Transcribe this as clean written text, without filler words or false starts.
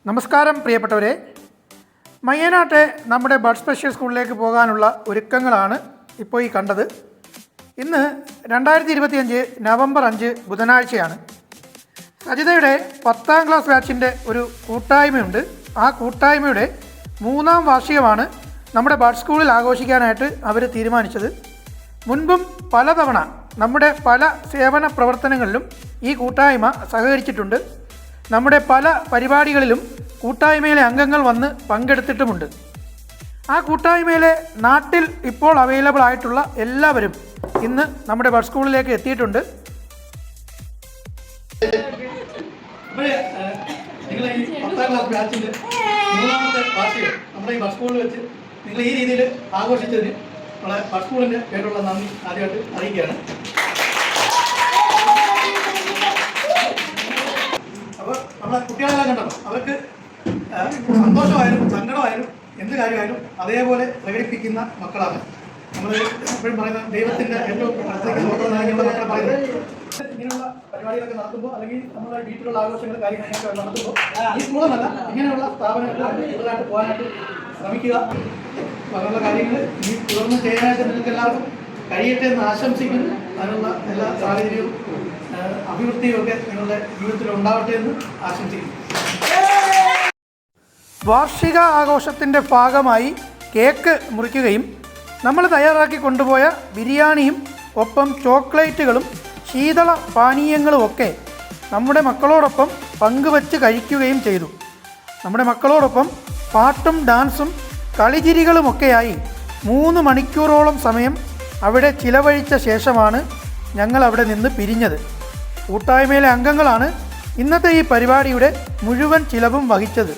നമസ്കാരം പ്രിയപ്പെട്ടവരെ, മയ്യനാട്ടെ നമ്മുടെ ബഡ് സ്പെഷ്യൽ സ്കൂളിലേക്ക് പോകാനുള്ള ഒരുക്കങ്ങളാണ് ഇപ്പോൾ ഈ കണ്ടത്. ഇന്ന് 2025 നവംബർ 5 ബുധനാഴ്ചയാണ്. സജിതയുടെ 10ാം ക്ലാസ് ബാച്ചിൻ്റെ ഒരു കൂട്ടായ്മയുണ്ട്. ആ കൂട്ടായ്മയുടെ 3ാം വാർഷികമാണ് നമ്മുടെ ബഡ് സ്കൂളിൽ ആഘോഷിക്കാനായിട്ട് അവർ തീരുമാനിച്ചത്. മുൻപും പലതവണ നമ്മുടെ പല സേവന പ്രവർത്തനങ്ങളിലും ഈ കൂട്ടായ്മ സഹകരിച്ചിട്ടുണ്ട്. നമ്മുടെ പല പരിപാടികളിലും കൂട്ടായ്മയിലെ അംഗങ്ങൾ വന്ന് പങ്കെടുത്തിട്ടുമുണ്ട്. ആ കൂട്ടായ്മയിലെ നാട്ടിൽ ഇപ്പോൾ അവൈലബിൾ ആയിട്ടുള്ള എല്ലാവരും ഇന്ന് നമ്മുടെ ബഡ് സ്കൂളിലേക്ക് എത്തിയിട്ടുണ്ട്. നിങ്ങൾ ഈ 10ാം ക്ലാസ് ബാച്ചിൻ്റെ 3ാമത്തെ വാർഷികം നമ്മുടെ ഈ ബഡ് സ്കൂളിൽ വെച്ച് നിങ്ങൾ ഈ രീതിയിൽ ആഘോഷിച്ചതിന് നമ്മളെ ബഡ് സ്കൂളിൻ്റെ പേരുള്ള നന്ദി ആദ്യമായിട്ട് അറിയിക്കുകയാണ്. അപ്പോൾ നമ്മളെ കുട്ടികളെല്ലാം കണ്ടല്ലോ, അവർക്ക് സന്തോഷമായാലും സങ്കടമായാലും എന്ത് കാര്യമായാലും അതേപോലെ പ്രകടിപ്പിക്കുന്ന മക്കളാണ്. നമ്മൾ എപ്പോഴും പറയുന്ന ദൈവത്തിൻ്റെ ഏറ്റവും അടുത്തേക്ക് നോക്കുന്ന മക്കളെ പറയുന്നത്. ഇങ്ങനെയുള്ള പരിപാടികളൊക്കെ നടത്തുമ്പോൾ അല്ലെങ്കിൽ നമ്മുടെ വീട്ടിലുള്ള ആഘോഷങ്ങൾ കാര്യങ്ങളൊക്കെ നടത്തുമ്പോൾ ഈ സ്കൂളെന്നല്ല ഇങ്ങനെയുള്ള സ്ഥാപനങ്ങൾ കൂടുതലായിട്ട് പോകാനായിട്ട് ശ്രമിക്കുക. അങ്ങനെയുള്ള കാര്യങ്ങൾ ഇനി തുടർന്ന് ചെയ്യാനായിട്ട് നിങ്ങൾക്ക് എല്ലാവർക്കും കഴിയട്ടെ എന്ന് ആശംസിക്കുന്നു. അതിനുള്ള എല്ലാ സാഹചര്യവും അഭിവൃദ്ധിയും ഒക്കെ നിങ്ങളുടെ ജീവിതത്തിൽ ഉണ്ടാവട്ടെ എന്ന് ആശംസിക്കുന്നു. വാർഷിക ആഘോഷത്തിൻ്റെ ഭാഗമായി കേക്ക് മുറിക്കുകയും നമ്മൾ തയ്യാറാക്കി കൊണ്ടുപോയ ബിരിയാണിയും ഒപ്പം ചോക്ലേറ്റുകളും ശീതള പാനീയങ്ങളുമൊക്കെ നമ്മുടെ മക്കളോടൊപ്പം പങ്കുവച്ച് കഴിക്കുകയും ചെയ്തു. നമ്മുടെ മക്കളോടൊപ്പം പാട്ടും ഡാൻസും കളിചിരികളുമൊക്കെയായി 3 മണിക്കൂറോളം സമയം അവിടെ ചിലവഴിച്ച ശേഷമാണ് ഞങ്ങൾ അവിടെ നിന്ന് പിരിഞ്ഞത്. കൂട്ടായ്മയിലെ അംഗങ്ങളാണ് ഇന്നത്തെ ഈ പരിപാടിയുടെ മുഴുവൻ ചിലവും വഹിച്ചത്.